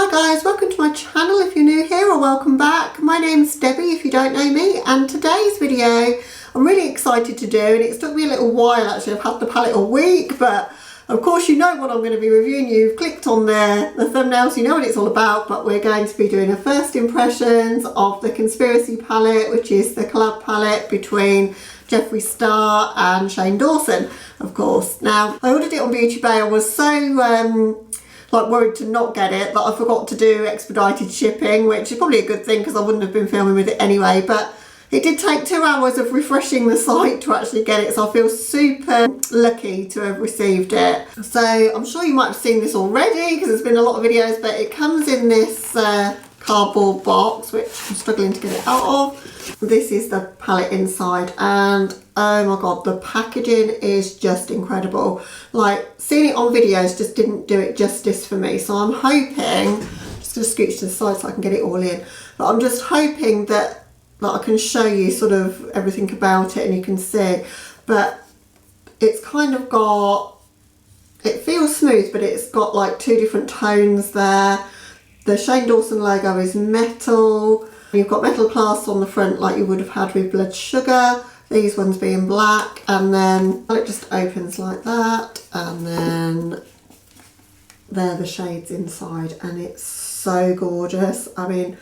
Hi guys, welcome to my channel if you're new here, or welcome back. My name's Debbie if you don't know me, and today's video I'm really excited to do, and it's took me a little while actually. I've had the palette a week, but of course you know what I'm going to be reviewing. You've clicked on the thumbnail, so you know what it's all about. But we're going to be doing a first impressions of the Conspiracy palette, which is the collab palette between Jeffree Star and Shane Dawson, of course. Now, I ordered it on Beauty Bay. I was so worried to not get it that I forgot to do expedited shipping, which is probably a good thing because I wouldn't have been filming with it anyway. But it did take 2 hours of refreshing the site to actually get it, so I feel super lucky to have received it. So I'm sure you might have seen this already because there's been a lot of videos, but it comes in this cardboard box, which I'm struggling to get it out of. This is the palette inside, and oh my god, the packaging is just incredible. Like, seeing it on videos just didn't do it justice for me, so I'm hoping, just gonna scooch to the side so I can get it all in, but I'm just hoping that I can show you sort of everything about it and you can see. But it's kind of got, it feels smooth, but it's got like 2 different tones there. The Shane Dawson logo is metal. You've got metal clasps on the front like you would have had with Blood Sugar. These ones being black, and then it just opens like that, and then they're the shades inside, and it's so gorgeous. I mean,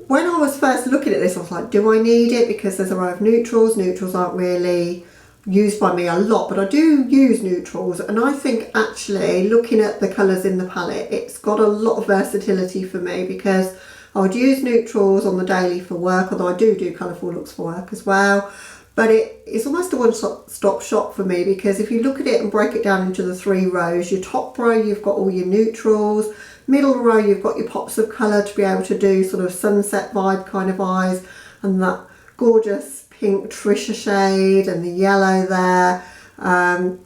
when I was first looking at this, I was like, do I need it? Because there's a row of neutrals. Neutrals aren't really used by me a lot, but I do use neutrals, and I think actually looking at the colours in the palette, it's got a lot of versatility for me, because I would use neutrals on the daily for work, although I do colourful looks for work as well. But it's almost a one-stop shop for me, because if you look at it and break it down into the 3 rows, your top row you've got all your neutrals, middle row you've got your pops of colour to be able to do sort of sunset vibe kind of eyes, and that gorgeous pink Trisha shade and the yellow there,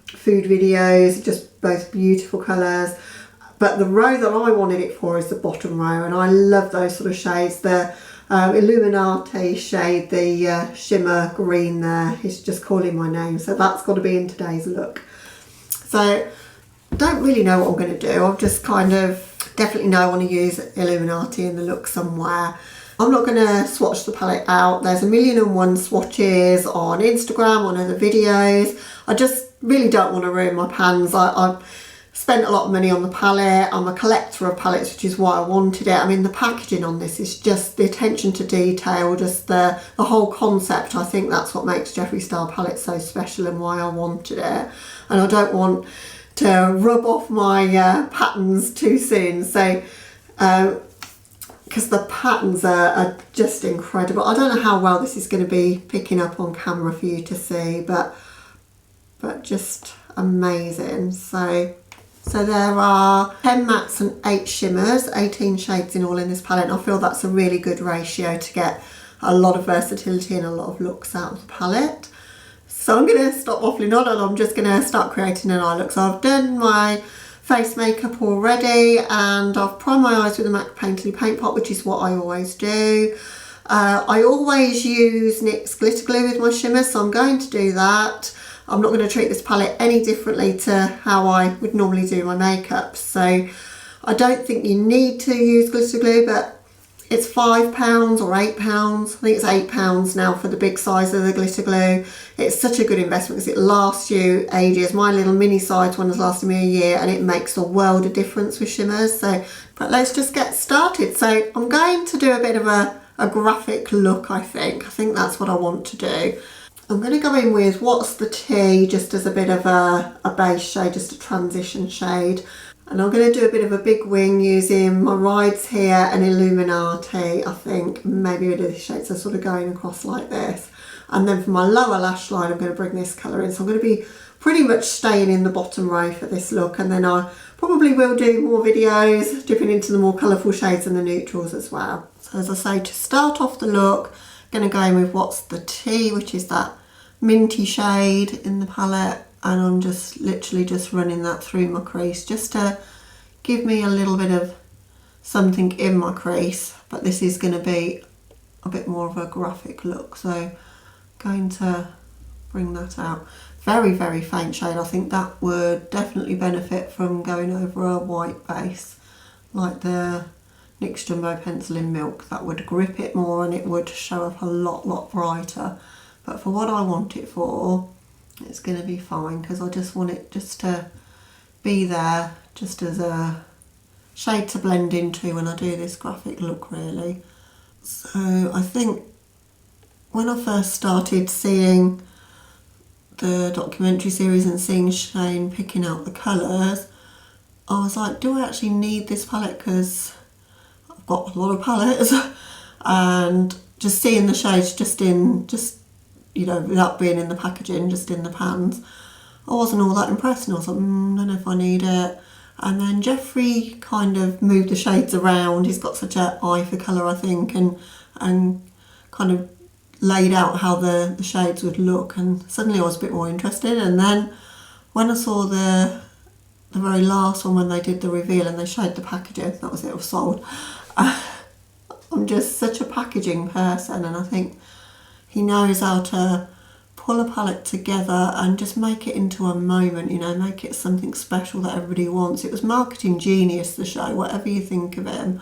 food videos, just both beautiful colours. But the row that I wanted it for is the bottom row, and I love those sort of shades. The Illuminati shade, the shimmer green there, is just calling my name, so that's got to be in today's look. So I don't really know what I'm going to do. I've just kind of definitely know I want to use Illuminati in the look somewhere. I'm not going to swatch the palette out. There's 1,000,001 swatches on Instagram, on other videos. I just really don't want to ruin my pans. I've spent a lot of money on the palette. I'm a collector of palettes, which is why I wanted it. I mean, the packaging on this is just the attention to detail, just the whole concept. I think that's what makes Jeffree Star palette so special and why I wanted it. And I don't want to rub off my patterns too soon. So, because the patterns are just incredible. I don't know how well this is going to be picking up on camera for you to see, but just amazing. So there are 10 mattes and 8 shimmers, 18 shades in all in this palette, and I feel that's a really good ratio to get a lot of versatility and a lot of looks out of the palette. So I'm going to stop waffling on, and I'm just going to start creating an eye look. So I've done my face makeup already, and I've primed my eyes with a MAC Painterly Paint Pot, which is what I always do. I always use NYX glitter glue with my shimmers, so I'm going to do that. I'm not going to treat this palette any differently to how I would normally do my makeup. So I don't think you need to use glitter glue, but it's £5 or £8. I think it's £8 now for the big size of the glitter glue. It's such a good investment because it lasts you ages. My little mini size one has lasted me a year, and it makes a world of difference with shimmers. So, but let's just get started. So I'm going to do a bit of a graphic look, I think. I think that's what I want to do. I'm going to go in with What's the Tea, just as a bit of a base shade, just a transition shade. And I'm going to do a bit of a big wing using my Rides here and Illuminati, I think. Maybe a bit of these shades are sort of going across like this. And then for my lower lash line, I'm going to bring this colour in. So I'm going to be pretty much staying in the bottom row for this look. And then I probably will do more videos dipping into the more colourful shades and the neutrals as well. So as I say, to start off the look, I'm going to go in with What's the Tea, which is that minty shade in the palette. And I'm just literally just running that through my crease just to give me a little bit of something in my crease. But this is going to be a bit more of a graphic look, so going to bring that out. Very, very faint shade. I think that would definitely benefit from going over a white base. like the NYX Jumbo Pencil in Milk. That would grip it more and it would show up a lot brighter. But for what I want it for, it's going to be fine, because I just want it just to be there, just as a shade to blend into when I do this graphic look, really. So I think when I first started seeing the documentary series and seeing Shane picking out the colours, I was like, do I actually need this palette? Because I've got a lot of palettes and just seeing the shades just you know, without being in the packaging, just in the pans, I wasn't all that impressed, and I was like, I don't know if I need it. And then Jeffree kind of moved the shades around. He's got such an eye for colour, I think, and kind of laid out how the shades would look, and suddenly I was a bit more interested. And then when I saw the very last one, when they did the reveal and they showed the packaging, that was it, I was sold. I'm just such a packaging person, and I think he knows how to pull a palette together and just make it into a moment, you know, make it something special that everybody wants. It was marketing genius, the show, whatever you think of him.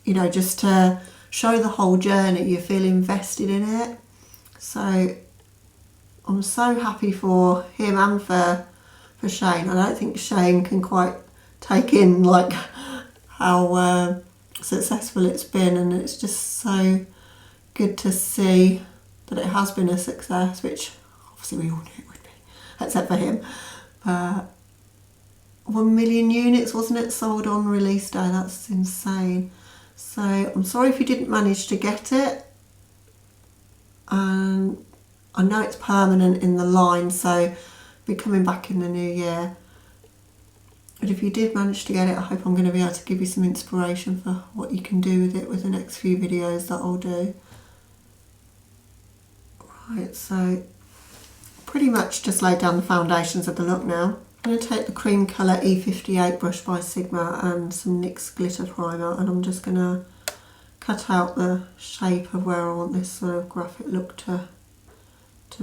You know, just to show the whole journey, you feel invested in it. So I'm so happy for him and for Shane. I don't think Shane can quite take in like how successful it's been, and it's just so good to see that it has been a success, which obviously we all knew it would be, except for him. 1 million units, wasn't it, sold on release day? That's insane. So I'm sorry if you didn't manage to get it, and I know it's permanent in the line, so be coming back in the new year. But if you did manage to get it, I hope I'm going to be able to give you some inspiration for what you can do with it with the next few videos that I'll do. Right, so pretty much just laid down the foundations of the look now. I'm going to take the cream colour E58 brush by Sigma and some NYX glitter primer, and I'm just going to cut out the shape of where I want this sort of graphic look to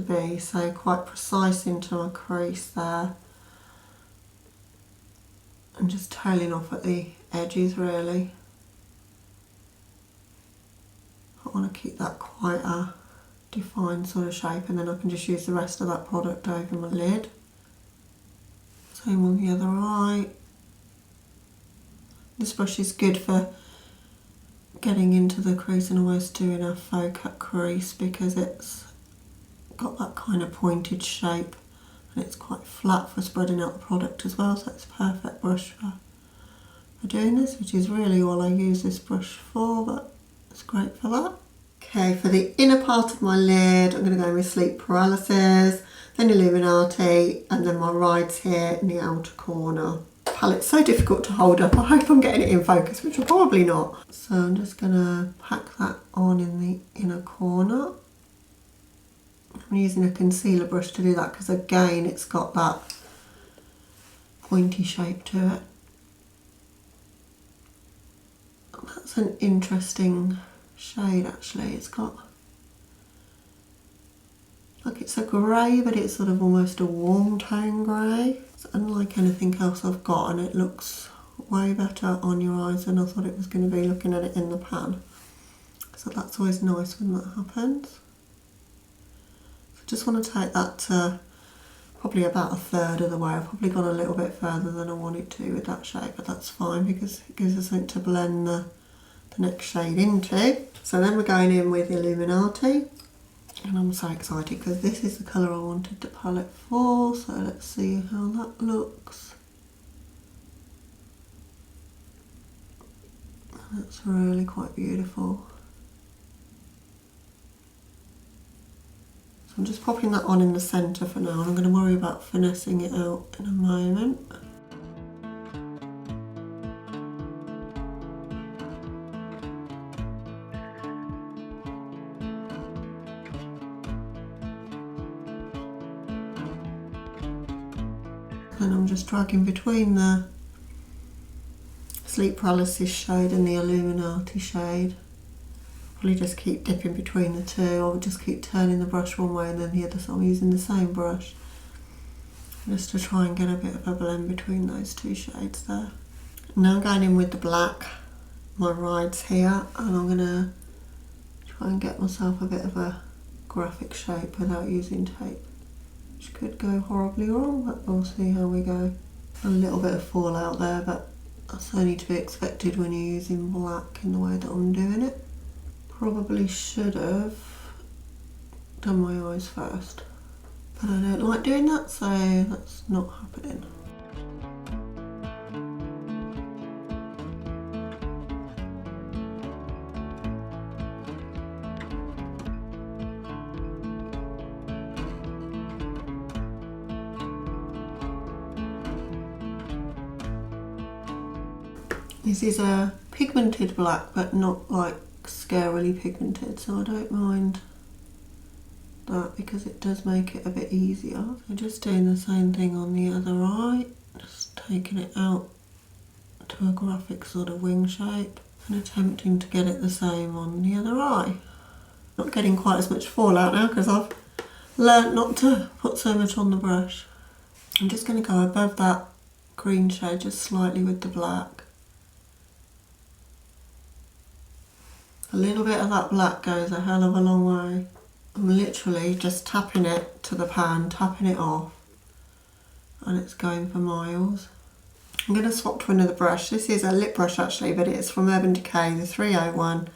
be. So quite precise into my crease there, and just tailing off at the edges really. I want to keep that quite a defined sort of shape, and then I can just use the rest of that product over my lid. Same on the other eye. This brush is good for getting into the crease and almost doing a faux cut crease, because it's got that kind of pointed shape and it's quite flat for spreading out the product as well, so it's a perfect brush for doing this, which is really all I use this brush for, but it's great for that. Okay, for the inner part of my lid, I'm going to go with Sleep Paralysis, then Illuminati, and then my rides here in the outer corner. The palette's so difficult to hold up. I hope I'm getting it in focus, which I'm probably not. So I'm just going to pack that on in the inner corner. I'm using a concealer brush to do that because, again, it's got that pointy shape to it. That's an interesting shade actually. It's got, like, it's a grey, but it's sort of almost a warm tone grey. It's unlike anything else I've got, and it looks way better on your eyes than I thought it was going to be looking at it in the pan. So that's always nice when that happens. So I just want to take that to probably about a third of the way. I've probably gone a little bit further than I wanted to with that shade, but that's fine because it gives us something to blend the next shade into. So then we're going in with Illuminati, and I'm so excited because this is the colour I wanted the palette for, so let's see how that looks. That's really quite beautiful. So I'm just popping that on in the centre for now, and I'm going to worry about finessing it out in a moment. And I'm just dragging between the Sleep Paralysis shade and the Illuminati shade. Probably just keep dipping between the two, or just keep turning the brush one way and then the other, so I'm using the same brush just to try and get a bit of a blend between those two shades there. Now I'm going in with the black. My ride's here, and I'm gonna try and get myself a bit of a graphic shape without using tape, which could go horribly wrong, but we'll see how we go. A little bit of fallout there, but that's only to be expected when you're using black in the way that I'm doing it. Probably should have done my eyes first, but I don't like doing that, so that's not happening. This is a pigmented black, but not like scarily pigmented, so I don't mind that because it does make it a bit easier. So just doing the same thing on the other eye, just taking it out to a graphic sort of wing shape and attempting to get it the same on the other eye. Not getting quite as much fallout now because I've learnt not to put so much on the brush. I'm just going to go above that green shade just slightly with the black. A little bit of that black goes a hell of a long way. I'm literally just tapping it to the pan, tapping it off, and it's going for miles. I'm going to swap to another brush. This is a lip brush actually, but it's from Urban Decay, the 301.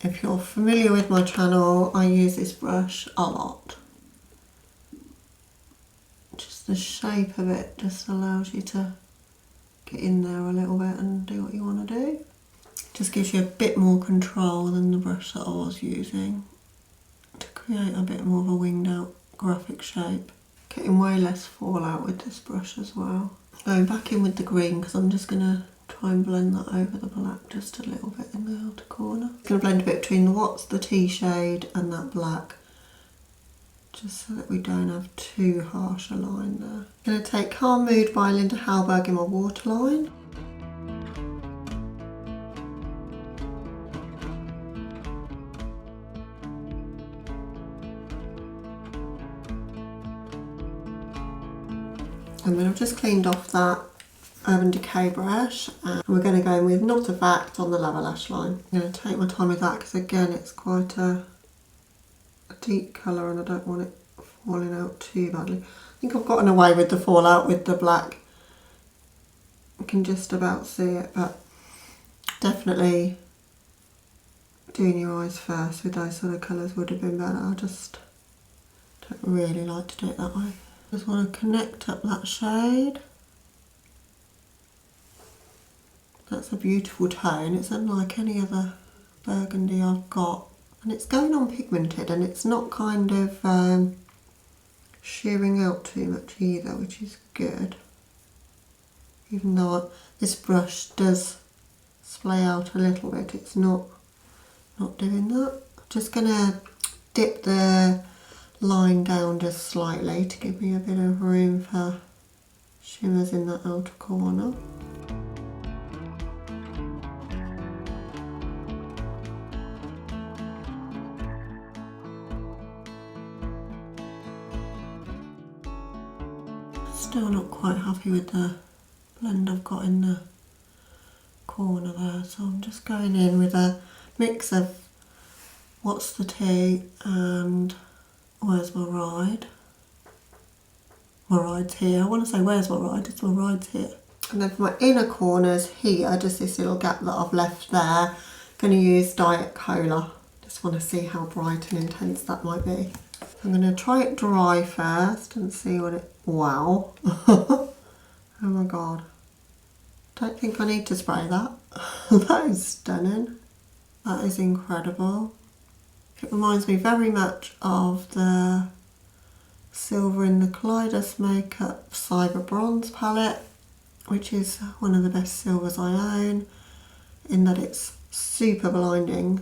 If you're familiar with my channel, I use this brush a lot. Just the shape of it just allows you to get in there a little bit and do what you want to do. Just gives you a bit more control than the brush that I was using to create a bit more of a winged out graphic shape. Getting way less fallout with this brush as well. Going back in with the green because I'm just going to try and blend that over the black just a little bit in the outer corner. I'm going to blend a bit between the tea shade and that black, just so that we don't have too harsh a line there. I'm going to take Calm Mood by Linda Hallberg in my waterline. And then I've just cleaned off that Urban Decay brush, and we're going to go in with Not a Fact on the lower lash line. I'm going to take my time with that because again it's quite a deep colour and I don't want it falling out too badly. I think I've gotten away with the fallout with the black. You can just about see it, but definitely doing your eyes first with those sort of colours would have been better. I just don't really like to do it that way. Just want to connect up that shade. That's a beautiful tone. It's unlike any other burgundy I've got. And it's going on pigmented and it's not kind of shearing out too much either, which is good. Even though this brush does splay out a little bit, it's not doing that. Just going to dip the line down just slightly to give me a bit of room for shimmers in that outer corner. Still not quite happy with the blend I've got in the corner there, so I'm just going in with a mix of What's the Tea and Where's My Ride? My ride's here. I want to say where's my ride? It's my ride's here. And then for my inner corners here, just this little gap that I've left there, going to use Diet Cola. Just want to see how bright and intense that might be. I'm going to try it dry first and see what it... Wow. Oh my god. Don't think I need to spray that. That is stunning. That is incredible. It reminds me very much of the silver in the Kaleidos Makeup Cyber Bronze palette, which is one of the best silvers I own, in that it's super blinding,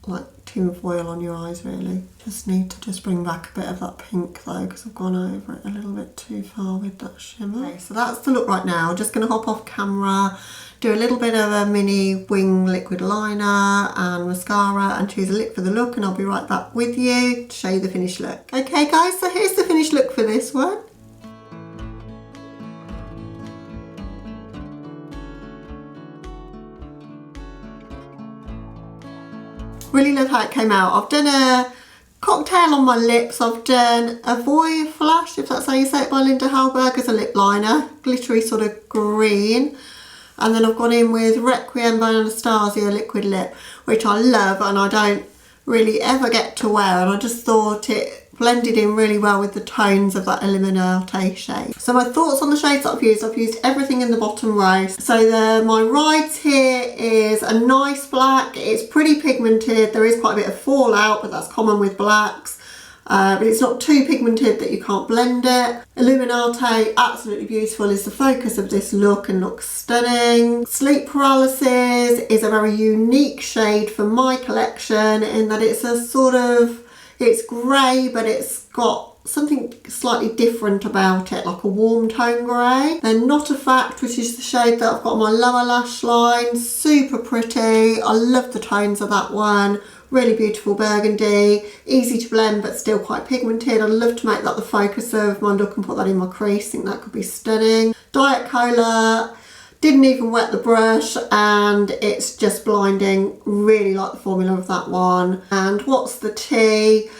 like tin foil on your eyes really. Just need to bring back a bit of that pink though, because I've gone over it a little bit too far with that shimmer. Okay, so that's the look right now. Just going to hop off camera, do a little bit of a mini wing liquid liner and mascara and choose a lip for the look, and I'll be right back with you to show you the finished look. Okay guys, so here's the finished look for this one. Really love how it came out. I've done a cocktail on my lips. I've done a Voy Flash, if that's how you say it, by Linda Hallberg as a lip liner. Glittery sort of green. And then I've gone in with Requiem by Anastasia liquid lip, which I love and I don't really ever get to wear. And I just thought it blended in really well with the tones of that Illuminate shade. So my thoughts on the shades that I've used everything in the bottom row. So my Rides here is a nice black. It's pretty pigmented. There is quite a bit of fallout, but that's common with blacks. But it's not too pigmented that you can't blend it. Illuminate, absolutely beautiful, is the focus of this look and looks stunning. Sleep Paralysis is a very unique shade for my collection in that it's a sort of, it's grey, but it's got something slightly different about it, like a warm tone grey. Then Not a Fact, which is the shade that I've got on my lower lash line. Super pretty. I love the tones of that one. Really beautiful burgundy. Easy to blend, but still quite pigmented. I'd love to make that the focus of my look and put that in my crease. I think that could be stunning. Diet Cola. Didn't even wet the brush and it's just blinding. Really like the formula of that one. And What's the Tea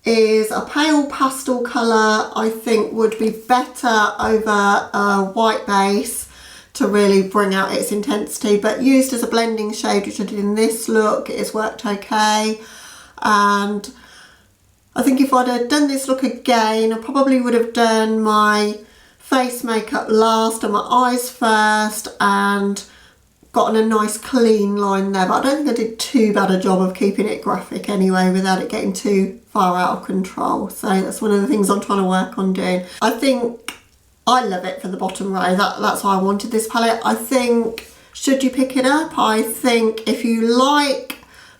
is a pale pastel colour. I think would be better over a white base to really bring out its intensity, but used as a blending shade, which I did in this look, it's worked okay. And I think if I'd have done this look again, I probably would have done my face makeup last and my eyes first and gotten a nice clean line there, but I don't think I did too bad a job of keeping it graphic anyway without it getting too far out of control. So that's one of the things I'm trying to work on doing. I think I love it for the bottom row. That's why I wanted this palette. I think, should you pick it up? I think if you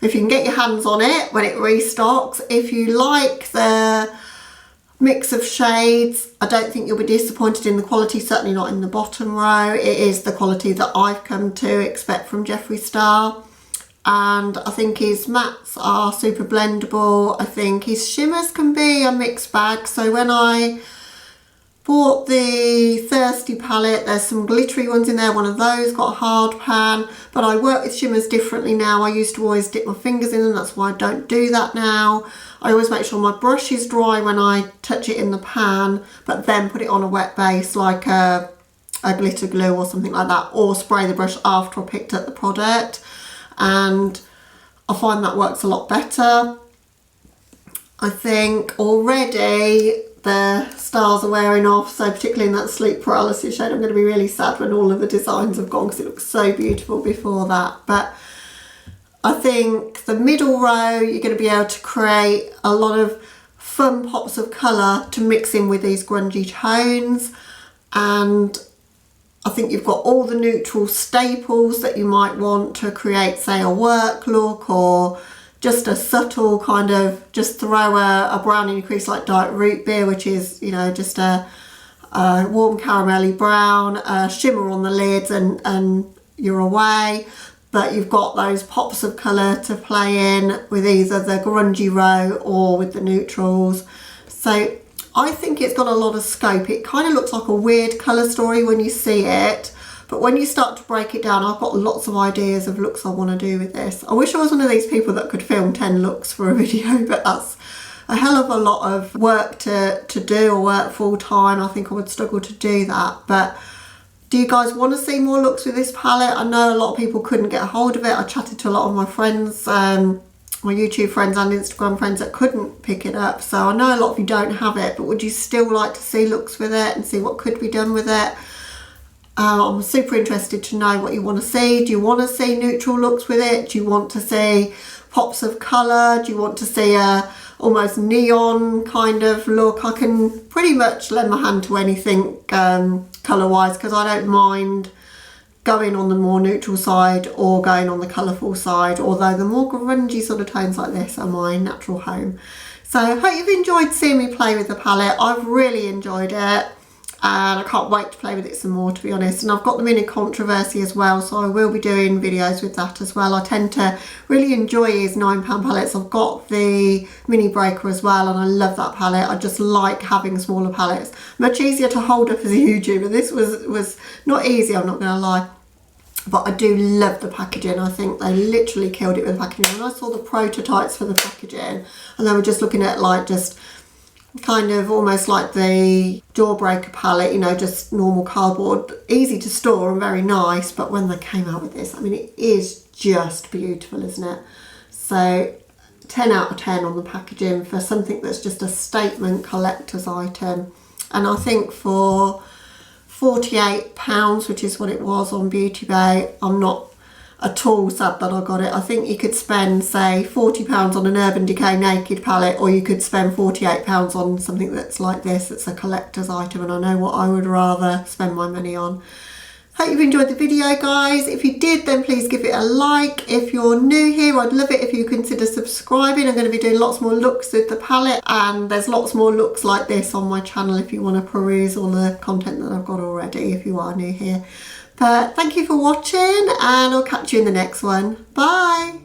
can get your hands on it when it restocks, if you like the mix of shades, I don't think you'll be disappointed in the quality, certainly not in the bottom row. It is the quality that I've come to expect from Jeffree Star. And I think his mattes are super blendable. I think his shimmers can be a mixed bag. So when I bought the Thirsty palette, there's some glittery ones in there. One of those got a hard pan, but I work with shimmers differently now. I used to always dip my fingers in them. That's why I don't do that now. I always make sure my brush is dry when I touch it in the pan, but then put it on a wet base like a glitter glue or something like that, or spray the brush after I picked up the product. And I find that works a lot better. I think already the stars are wearing off, so particularly in that Sleep Paralysis shade, I'm going to be really sad when all of the designs have gone because it looks so beautiful before that. But I think the middle row, you're going to be able to create a lot of fun pops of colour to mix in with these grungy tones. And I think you've got all the neutral staples that you might want to create, say, a work look or just a subtle kind of, just throw a brown in your crease like Diet Root Beer, which is, you know, just a warm caramelly brown, a shimmer on the lids and you're away. But you've got those pops of colour to play in with either the grungy row or with the neutrals. So I think it's got a lot of scope. It kind of looks like a weird colour story when you see it, but when you start to break it down, I've got lots of ideas of looks I want to do with this. I wish I was one of these people that could film 10 looks for a video, but that's a hell of a lot of work to do, or work full time. I think I would struggle to do that. But do you guys want to see more looks with this palette? I know a lot of people couldn't get a hold of it. I chatted to a lot of my friends, my YouTube friends and Instagram friends that couldn't pick it up. So I know a lot of you don't have it, but would you still like to see looks with it and see what could be done with it? I'm super interested to know what you want to see. Do you want to see neutral looks with it? Do you want to see pops of colour? Do you want to see a almost neon kind of look? I can pretty much lend my hand to anything colour wise, because I don't mind going on the more neutral side or going on the colourful side, although the more grungy sort of tones like this are my natural home. So I hope you've enjoyed seeing me play with the palette. I've really enjoyed it and I can't wait to play with it some more, to be honest. And I've got the mini Controversy as well, so I will be doing videos with that as well. I tend to really enjoy his £9 palettes. I've got the Mini Breaker as well and I love that palette. I just like having smaller palettes. Much easier to hold up as a YouTuber. This was not easy, I'm not going to lie. But I do love the packaging. I think they literally killed it with the packaging. When I saw the prototypes for the packaging, and then we're just looking at like just kind of almost like the Jawbreaker palette, you know, just normal cardboard, easy to store and very nice. But when they came out with this, I mean, it is just beautiful, isn't it? So 10 out of 10 on the packaging for something that's just a statement collector's item. And I think for £48, which is what it was on Beauty Bay, I'm not at all sad that I got it. I think you could spend, say, £40 on an Urban Decay Naked palette, or you could spend £48 on something that's like this, that's a collector's item, and I know what I would rather spend my money on. Hope you've enjoyed the video, guys. If you did, then please give it a like. If you're new here, I'd love it if you consider subscribing. I'm going to be doing lots more looks with the palette, and there's lots more looks like this on my channel if you want to peruse all the content that I've got already, if you are new here. But thank you for watching, and I'll catch you in the next one. Bye.